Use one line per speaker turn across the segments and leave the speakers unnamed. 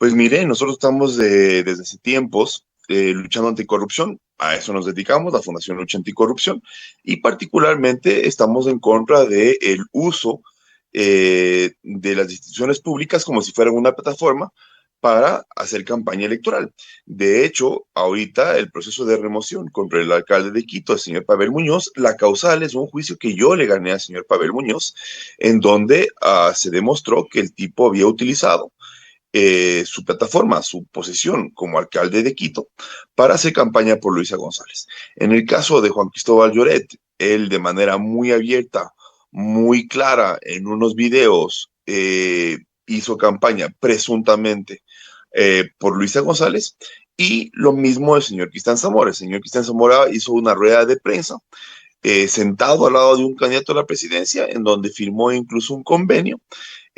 Pues mire, nosotros estamos desde hace tiempos luchando anticorrupción. A eso nos dedicamos, la Fundación Lucha Anticorrupción, y particularmente estamos en contra del uso de las instituciones públicas como si fueran una plataforma para hacer campaña electoral. De hecho, ahorita el proceso de remoción contra el alcalde de Quito, el señor Pavel Muñoz, la causal es un juicio que yo le gané al señor Pavel Muñoz, en donde se demostró que el tipo había utilizado su plataforma, su posición como alcalde de Quito para hacer campaña por Luisa González. En el caso de Juan Cristóbal Lloret, él de manera muy abierta, muy clara, en unos videos hizo campaña presuntamente por Luisa González, y lo mismo el señor Cristian Zamora. El señor Cristian Zamora hizo una rueda de prensa sentado al lado de un candidato a la presidencia, en donde firmó incluso un convenio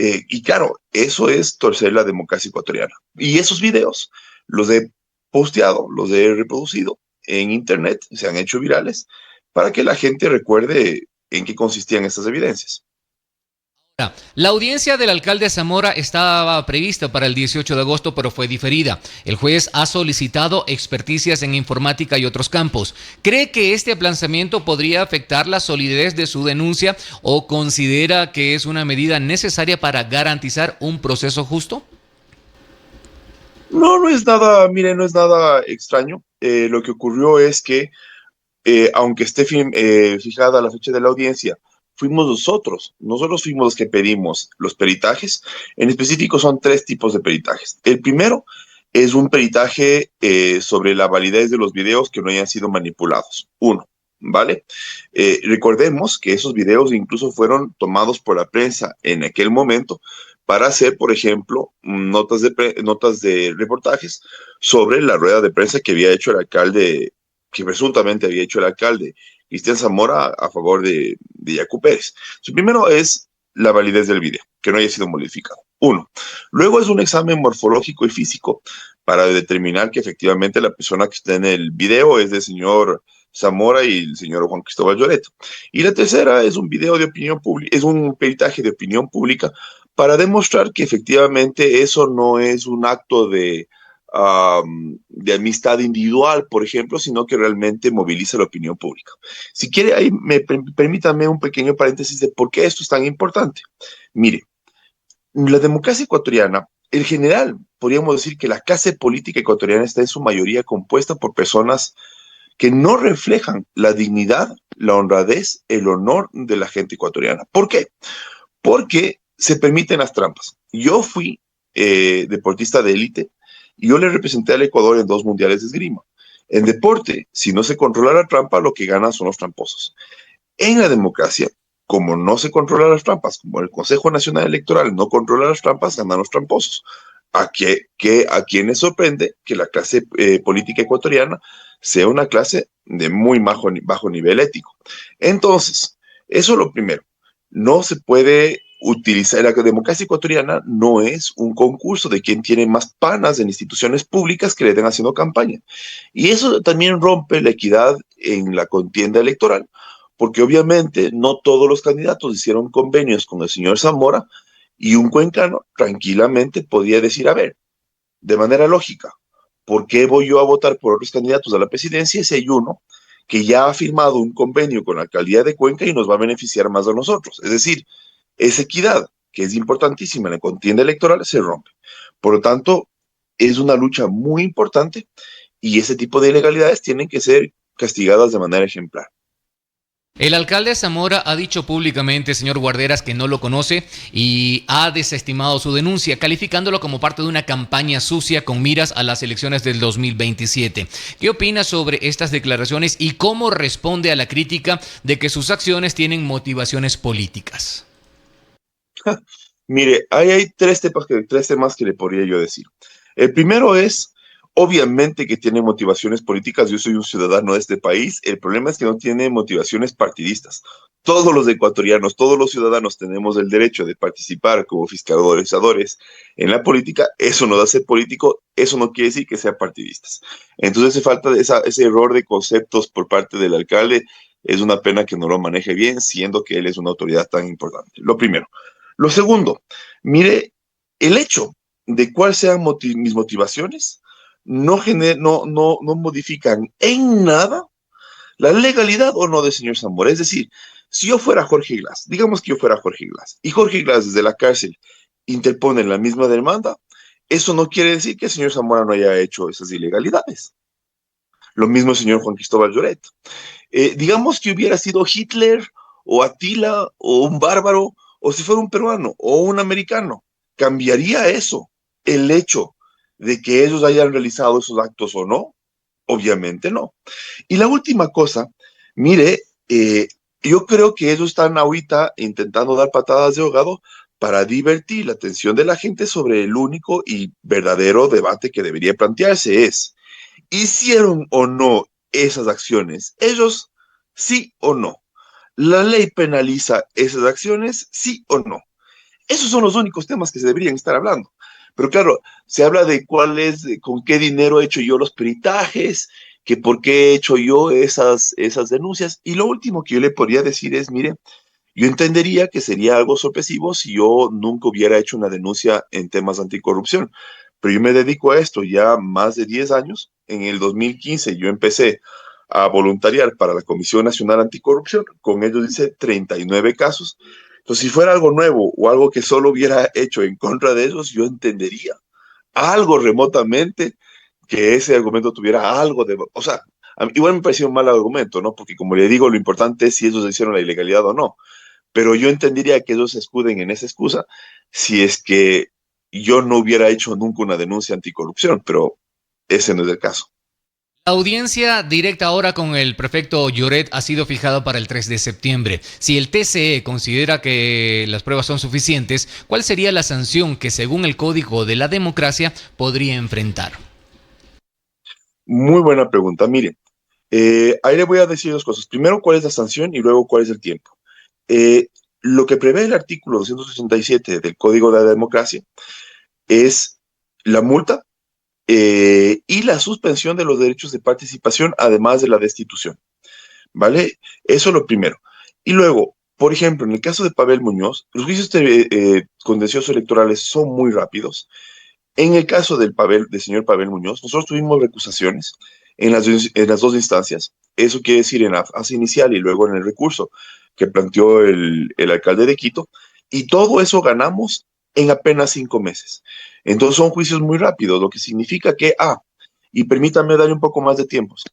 y claro, eso es torcer la democracia ecuatoriana. Y esos videos los he posteado, los he reproducido en internet, se han hecho virales, para que la gente recuerde en qué consistían estas evidencias.
La audiencia del alcalde Zamora estaba prevista para el 18 de agosto, pero fue diferida. El juez ha solicitado experticias en informática y otros campos. ¿Cree que este aplazamiento podría afectar la solidez de su denuncia o considera que es una medida necesaria para garantizar un proceso justo?
No, no es nada, mire, no es nada extraño. Lo que ocurrió es que aunque esté fijada la fecha de la audiencia, fuimos nosotros fuimos los que pedimos los peritajes. En específico son tres tipos de peritajes. El primero es un peritaje sobre la validez de los videos que no hayan sido manipulados. Uno, ¿vale? Recordemos que esos videos incluso fueron tomados por la prensa en aquel momento para hacer, por ejemplo, notas de reportajes sobre la rueda de prensa que había hecho el alcalde, que presuntamente había hecho el alcalde Cristian Zamora a favor de Yacu Pérez. So, primero es la validez del video, que no haya sido modificado. Uno. Luego es un examen morfológico y físico para determinar que efectivamente la persona que está en el video es del señor Zamora y el señor Juan Cristóbal Lloreto. Y la tercera es un video de opinión pública, es un peritaje de opinión pública para demostrar que efectivamente eso no es un acto de amistad individual, por ejemplo, sino que realmente moviliza la opinión pública. Si quiere, ahí permítame un pequeño paréntesis de por qué esto es tan importante. Mire, la democracia ecuatoriana, en general, podríamos decir que la clase política ecuatoriana está en su mayoría compuesta por personas que no reflejan la dignidad, la honradez, el honor de la gente ecuatoriana. ¿Por qué? Porque se permiten las trampas. Yo fui deportista de élite y yo le representé al Ecuador en 2 mundiales de esgrima. En deporte, si no se controla la trampa, lo que ganan son los tramposos. En la democracia, como no se controlan las trampas, como el Consejo Nacional Electoral no controla las trampas, ganan los tramposos. A quienes sorprende que la clase política ecuatoriana sea una clase de muy bajo nivel ético. Entonces, eso es lo primero. No se puede utilizar, la democracia ecuatoriana no es un concurso de quién tiene más panas en instituciones públicas que le den haciendo campaña. Y eso también rompe la equidad en la contienda electoral, porque obviamente no todos los candidatos hicieron convenios con el señor Zamora, y un cuencano tranquilamente podía decir, a ver, de manera lógica, ¿por qué voy yo a votar por otros candidatos a la presidencia si hay uno que ya ha firmado un convenio con la alcaldía de Cuenca y nos va a beneficiar más a nosotros? Es decir, esa equidad, que es importantísima en la contienda electoral, se rompe. Por lo tanto, es una lucha muy importante y ese tipo de ilegalidades tienen que ser castigadas de manera ejemplar.
El alcalde Zamora ha dicho públicamente, señor Guarderas, que no lo conoce y ha desestimado su denuncia, calificándolo como parte de una campaña sucia con miras a las elecciones del 2027. ¿Qué opina sobre estas declaraciones y cómo responde a la crítica de que sus acciones tienen motivaciones políticas?
Mire, ahí hay tres temas que le podría yo decir. El primero es, obviamente que tiene motivaciones políticas. Yo soy un ciudadano de este país. El problema es que no tiene motivaciones partidistas. Todos los ecuatorianos, todos los ciudadanos tenemos el derecho de participar como fiscalizadores en la política. Eso no da ser político, eso no quiere decir que sean partidistas. Entonces, ese falta de ese error de conceptos por parte del alcalde es una pena que no lo maneje bien, siendo que él es una autoridad tan importante. Lo primero. Lo segundo, mire, el hecho de cuáles sean mis motivaciones, no modifican en nada la legalidad o no del señor Zamora. Es decir, si yo fuera Jorge Glass, digamos que yo fuera Jorge Glass, y Jorge Glass desde la cárcel interpone la misma demanda, eso no quiere decir que el señor Zamora no haya hecho esas ilegalidades. Lo mismo el señor Juan Cristóbal Lloret. Digamos que hubiera sido Hitler o Atila o un bárbaro, o si fuera un peruano o un americano, ¿cambiaría eso el hecho de que ellos hayan realizado esos actos o no? Obviamente no. Y la última cosa, mire, yo creo que ellos están ahorita intentando dar patadas de ahogado para divertir la atención de la gente sobre el único y verdadero debate que debería plantearse es, ¿hicieron o no esas acciones? Ellos, sí o no. ¿La ley penaliza esas acciones? Sí o no. Esos son los únicos temas que se deberían estar hablando. Pero claro, se habla de cuál es, con qué dinero he hecho yo los peritajes, que por qué he hecho yo esas denuncias. Y lo último que yo le podría decir es, mire, yo entendería que sería algo sorpresivo si yo nunca hubiera hecho una denuncia en temas anticorrupción, pero yo me dedico a esto ya más de 10 años. En el 2015 yo empecé a voluntariar para la Comisión Nacional Anticorrupción, con ellos hice 39 casos. Entonces, si fuera algo nuevo o algo que solo hubiera hecho en contra de ellos, yo entendería algo remotamente que ese argumento tuviera algo de... O sea, igual me pareció un mal argumento, ¿no? Porque como le digo, lo importante es si ellos hicieron la ilegalidad o no, pero yo entendería que ellos se escuden en esa excusa si es que yo no hubiera hecho nunca una denuncia anticorrupción, pero ese no es el caso.
La audiencia directa ahora con el prefecto Lloret ha sido fijada para el 3 de septiembre. Si el TCE considera que las pruebas son suficientes, ¿cuál sería la sanción que, según el Código de la Democracia, podría enfrentar?
Muy buena pregunta. Mire, ahí le voy a decir dos cosas. Primero, cuál es la sanción y luego cuál es el tiempo. Eh, lo que prevé el artículo 267 del Código de la Democracia es la multa y la suspensión de los derechos de participación, además de la destitución. ¿Vale? Eso es lo primero. Y luego, por ejemplo, en el caso de Pavel Muñoz, los juicios contenciosos electorales son muy rápidos. En el caso del señor Pavel Muñoz, nosotros tuvimos recusaciones en las dos instancias. Eso quiere decir en la fase inicial y luego en el recurso que planteó el alcalde de Quito. Y todo eso ganamos en apenas 5 meses. Entonces son juicios muy rápidos, lo que significa que, y permítame darle un poco más de tiempos.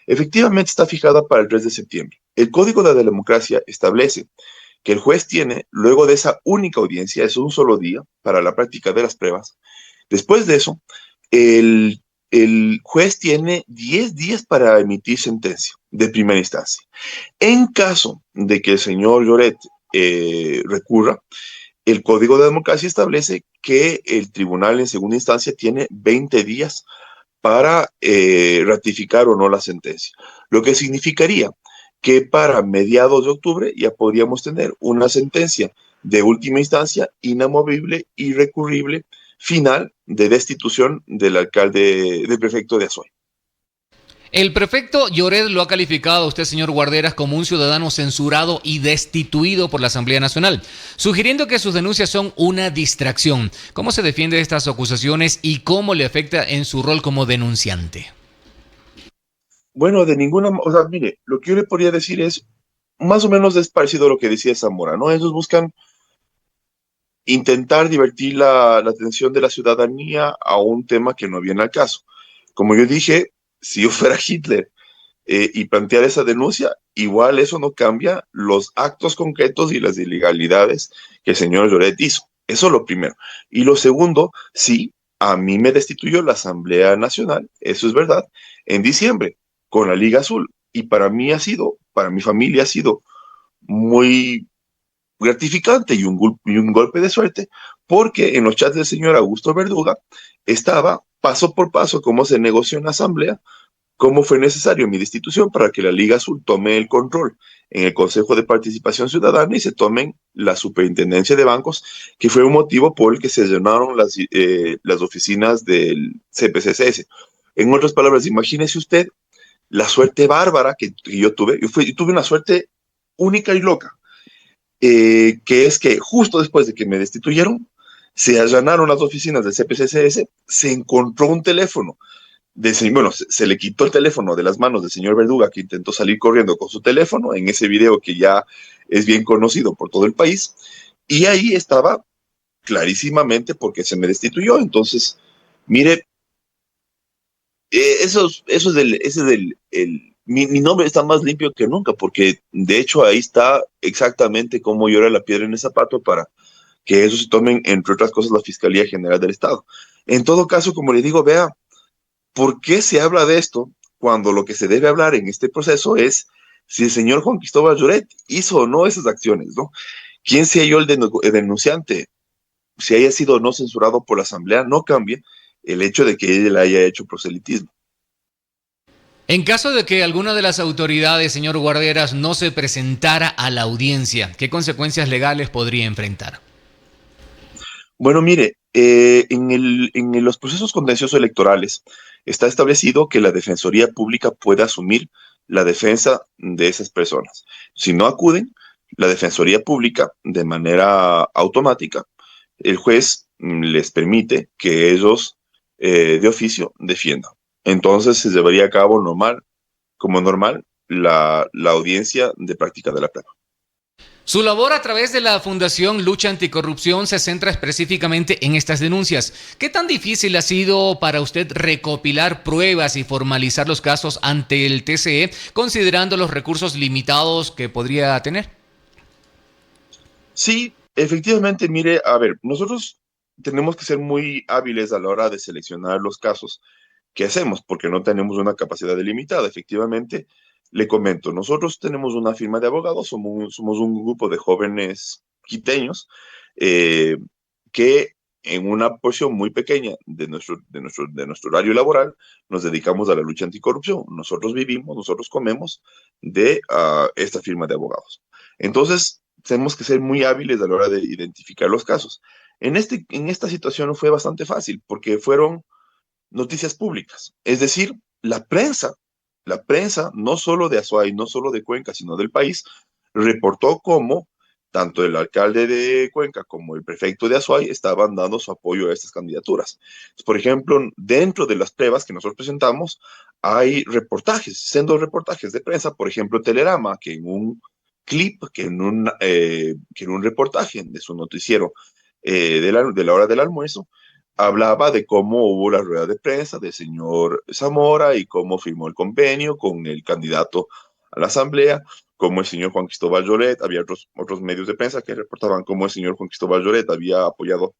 Efectivamente está fijada para el 3 de septiembre. El Código de la Democracia establece que el juez tiene, luego de esa única audiencia, es un solo día para la práctica de las pruebas. Después de eso, el juez tiene 10 días para emitir sentencia de primera instancia. En caso de que el señor Lloret recurra, el Código de Democracia establece que el tribunal en segunda instancia tiene 20 días para ratificar o no la sentencia. Lo que significaría que para mediados de octubre ya podríamos tener una sentencia de última instancia, inamovible, irrecurrible, final de destitución del alcalde, del prefecto de Azuay.
El prefecto Lloret lo ha calificado a usted, señor Guarderas, como un ciudadano censurado y destituido por la Asamblea Nacional, sugiriendo que sus denuncias son una distracción. ¿Cómo se defiende de estas acusaciones y cómo le afecta en su rol como denunciante?
Bueno, de ninguna, o sea, mire, lo que yo le podría decir es, más o menos es parecido a lo que decía Zamora, ¿no? Ellos buscan intentar divertir la atención de la ciudadanía a un tema que no viene al caso. Como yo dije, si yo fuera Hitler y plantear esa denuncia, igual eso no cambia los actos concretos y las ilegalidades que el señor Lloret hizo. Eso es lo primero. Y lo segundo, sí, a mí me destituyó la Asamblea Nacional, eso es verdad, en diciembre, con la Liga Azul. Y para mí ha sido, para mi familia ha sido muy gratificante y un golpe de suerte, porque en los chats del señor Augusto Verduga estaba paso por paso cómo se negoció en la asamblea, cómo fue necesario mi destitución para que la Liga Azul tome el control en el Consejo de Participación Ciudadana y se tomen la superintendencia de bancos, que fue un motivo por el que se llenaron las oficinas del CPCCS. En otras palabras, imagínese usted la suerte bárbara que yo tuve. Yo tuve una suerte única y loca, que es que justo después de que me destituyeron, Se allanaron las oficinas del CPCCS, se encontró un teléfono. Bueno, se le quitó el teléfono de las manos del señor Verduga, que intentó salir corriendo con su teléfono, en ese video que ya es bien conocido por todo el país, y ahí estaba clarísimamente porque se me destituyó. Entonces, mire, ese es mi nombre está más limpio que nunca, porque de hecho ahí está exactamente cómo llora la piedra en el zapato para que eso se tomen, entre otras cosas, la Fiscalía General del Estado. En todo caso, como le digo, vea, ¿por qué se habla de esto cuando lo que se debe hablar en este proceso es si el señor Juan Cristóbal Lloret hizo o no esas acciones, ¿no? ¿Quién sea yo el denunciante? Si haya sido o no censurado por la Asamblea, no cambia el hecho de que él haya hecho proselitismo.
En caso de que alguna de las autoridades, señor Guarderas, no se presentara a la audiencia, ¿qué consecuencias legales podría enfrentar?
Bueno, mire, en los procesos contenciosos electorales está establecido que la Defensoría Pública puede asumir la defensa de esas personas. Si no acuden, la Defensoría Pública, de manera automática, el juez les permite que ellos de oficio defiendan. Entonces se llevaría a cabo como normal, la audiencia de práctica de la prueba.
Su labor a través de la Fundación Lucha Anticorrupción se centra específicamente en estas denuncias. ¿Qué tan difícil ha sido para usted recopilar pruebas y formalizar los casos ante el TCE, considerando los recursos limitados que podría tener?
Sí, efectivamente, mire, a ver, nosotros tenemos que ser muy hábiles a la hora de seleccionar los casos que hacemos, porque no tenemos una capacidad delimitada. Efectivamente, le comento, nosotros tenemos una firma de abogados, somos un grupo de jóvenes quiteños eh, que en una porción muy pequeña de nuestro horario laboral nos dedicamos a la lucha anticorrupción. Nosotros vivimos, nosotros comemos de esta firma de abogados. Entonces, tenemos que ser muy hábiles a la hora de identificar los casos. En esta situación fue bastante fácil porque fueron noticias públicas, es decir, la prensa no solo de Azuay, no solo de Cuenca, sino del país, reportó cómo tanto el alcalde de Cuenca como el prefecto de Azuay estaban dando su apoyo a estas candidaturas. Por ejemplo, dentro de las pruebas que nosotros presentamos, hay reportajes, siendo reportajes de prensa, por ejemplo, Telerama, que en un clip, que en un reportaje de su noticiero de la hora del almuerzo, hablaba de cómo hubo la rueda de prensa del señor Zamora y cómo firmó el convenio con el candidato a la asamblea, cómo el señor Juan Cristóbal Lloret, había otros medios de prensa que reportaban cómo el señor Juan Cristóbal Lloret había apoyado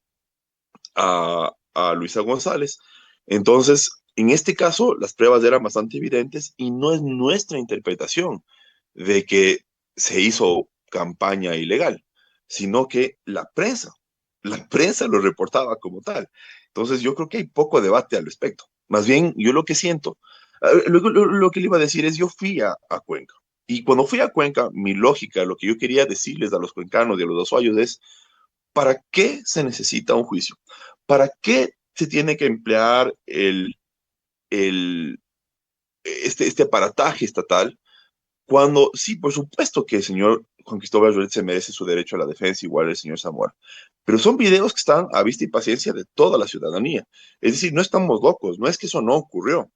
a Luisa González. Entonces, en este caso, las pruebas eran bastante evidentes y no es nuestra interpretación de que se hizo campaña ilegal, sino que la prensa lo reportaba como tal. Entonces yo creo que hay poco debate al respecto. Más bien, yo lo que siento, lo que le iba a decir es, yo fui a Cuenca. Y cuando fui a Cuenca, mi lógica, lo que yo quería decirles a los cuencanos y a los azuayos es, ¿para qué se necesita un juicio? ¿Para qué se tiene que emplear el, este aparataje estatal cuando, sí, por supuesto que el señor Juan Cristóbal Lloret se merece su derecho a la defensa, igual el señor Zamora, pero son videos que están a vista y paciencia de toda la ciudadanía. Es decir, no estamos locos, no es que eso no ocurrió.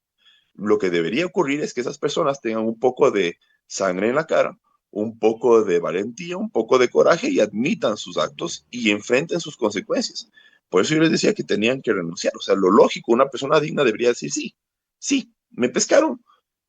Lo que debería ocurrir es que esas personas tengan un poco de sangre en la cara, un poco de valentía, un poco de coraje y admitan sus actos y enfrenten sus consecuencias. Por eso yo les decía que tenían que renunciar. O sea, lo lógico, una persona digna debería decir, sí, sí, me pescaron,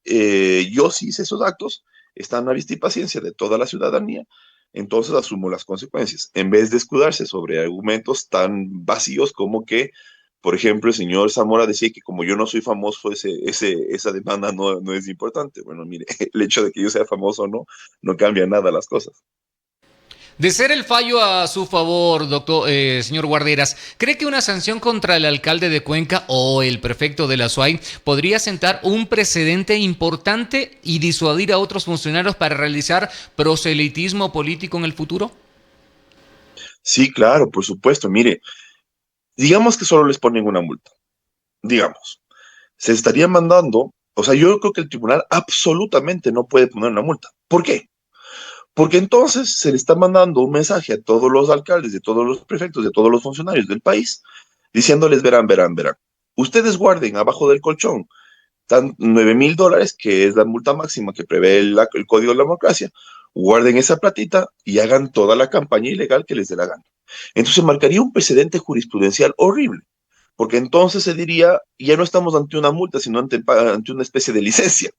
yo sí hice esos actos, están a vista y paciencia de toda la ciudadanía, entonces asumo las consecuencias, en vez de escudarse sobre argumentos tan vacíos como que, por ejemplo, el señor Zamora decía que como yo no soy famoso, esa demanda no es importante. Bueno, mire, el hecho de que yo sea famoso o no, no cambia nada las cosas.
De ser el fallo a su favor, doctor, señor Guarderas, ¿cree que una sanción contra el alcalde de Cuenca o el prefecto de la SUAY podría sentar un precedente importante y disuadir a otros funcionarios para realizar proselitismo político en el futuro?
Sí, claro, por supuesto. Mire, digamos que solo les ponen una multa. Digamos, se estaría mandando, o sea, yo creo que el tribunal absolutamente no puede poner una multa. ¿Por qué? Porque entonces se le está mandando un mensaje a todos los alcaldes, de todos los prefectos, de todos los funcionarios del país, diciéndoles, verán, verán, verán, ustedes guarden abajo del colchón tan $9,000, que es la multa máxima que prevé el Código de la Democracia, guarden esa platita y hagan toda la campaña ilegal que les dé la gana. Entonces marcaría un precedente jurisprudencial horrible, porque entonces se diría, ya no estamos ante una multa, sino ante una especie de licencia.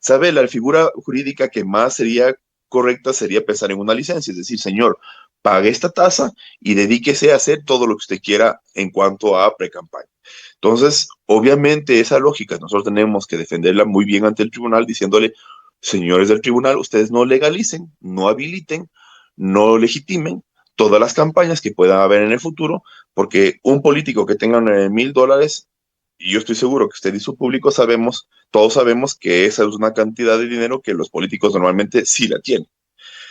¿Sabe? La figura jurídica que más sería correcta sería pensar en una licencia, es decir, señor, pague esta tasa y dedíquese a hacer todo lo que usted quiera en cuanto a pre-campaña. Entonces, obviamente esa lógica nosotros tenemos que defenderla muy bien ante el tribunal diciéndole, señores del tribunal, ustedes no legalicen, no habiliten, no legitimen todas las campañas que puedan haber en el futuro, porque un político que tenga $9,000, y yo estoy seguro que usted y su público sabemos, todos sabemos que esa es una cantidad de dinero que los políticos normalmente sí la tienen.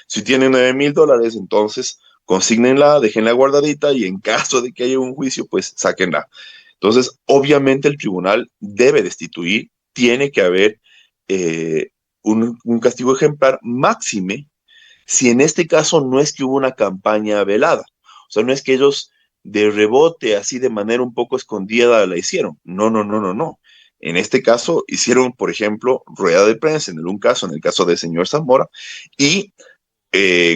Si tienen $9,000, entonces consígnenla, déjenla guardadita y en caso de que haya un juicio, pues sáquenla. Entonces, obviamente el tribunal debe destituir, tiene que haber eh, un castigo ejemplar máxime si en este caso no es que hubo una campaña velada. O sea, no es que ellos de rebote, así de manera un poco escondida, la hicieron. No, no, no, no, no. En este caso hicieron, por ejemplo, rueda de prensa, en el caso del señor Zamora, y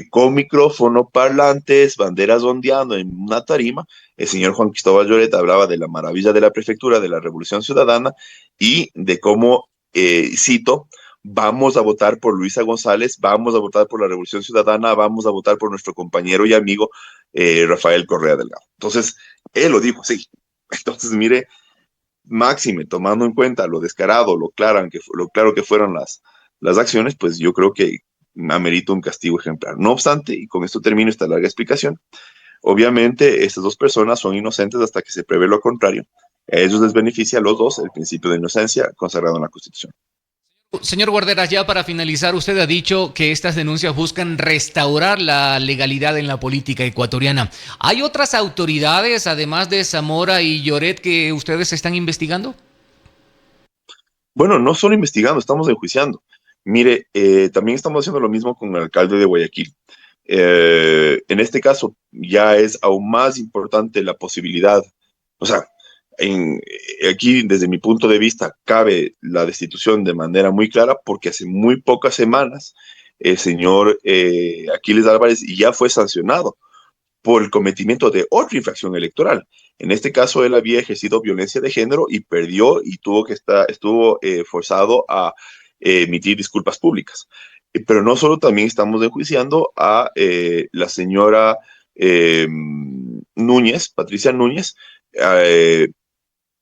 con micrófono, parlantes, banderas ondeando en una tarima, el señor Juan Cristóbal Lloret hablaba de la maravilla de la prefectura, de la revolución ciudadana y de cómo, cito, vamos a votar por Luisa González, vamos a votar por la revolución ciudadana, vamos a votar por nuestro compañero y amigo Rafael Correa Delgado. Entonces, él lo dijo, sí. Entonces, mire, máxime, tomando en cuenta lo descarado, lo claro que fueron las acciones, pues yo creo que amerita un castigo ejemplar. No obstante, y con esto termino esta larga explicación, obviamente estas dos personas son inocentes hasta que se prevé lo contrario. A ellos les beneficia a los dos el principio de inocencia consagrado en la Constitución.
Señor Guarderas, ya para finalizar, usted ha dicho que estas denuncias buscan restaurar la legalidad en la política ecuatoriana. ¿Hay otras autoridades, además de Zamora y Lloret, que ustedes están investigando?
Bueno, no solo investigando, estamos enjuiciando. Mire, también estamos haciendo lo mismo con el alcalde de Guayaquil. En este caso, ya es aún más importante la posibilidad, o sea, aquí desde mi punto de vista cabe la destitución de manera muy clara porque hace muy pocas semanas el señor Aquiles Álvarez ya fue sancionado por el cometimiento de otra infracción electoral. En este caso, él había ejercido violencia de género y perdió y estuvo forzado a emitir disculpas públicas. Pero no solo, también estamos enjuiciando a la señora Núñez, Patricia Núñez. eh,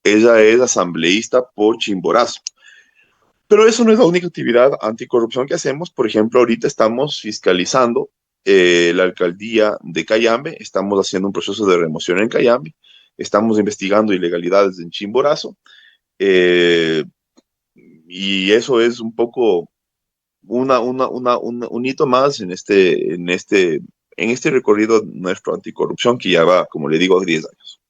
Ella es asambleísta por Chimborazo. Pero eso no es la única actividad anticorrupción que hacemos. Por ejemplo, ahorita estamos fiscalizando la alcaldía de Cayambe, estamos haciendo un proceso de remoción en Cayambe, estamos investigando ilegalidades en Chimborazo, eh, y eso es un poco un hito más en este recorrido nuestro anticorrupción que ya va, como le digo, 10 años.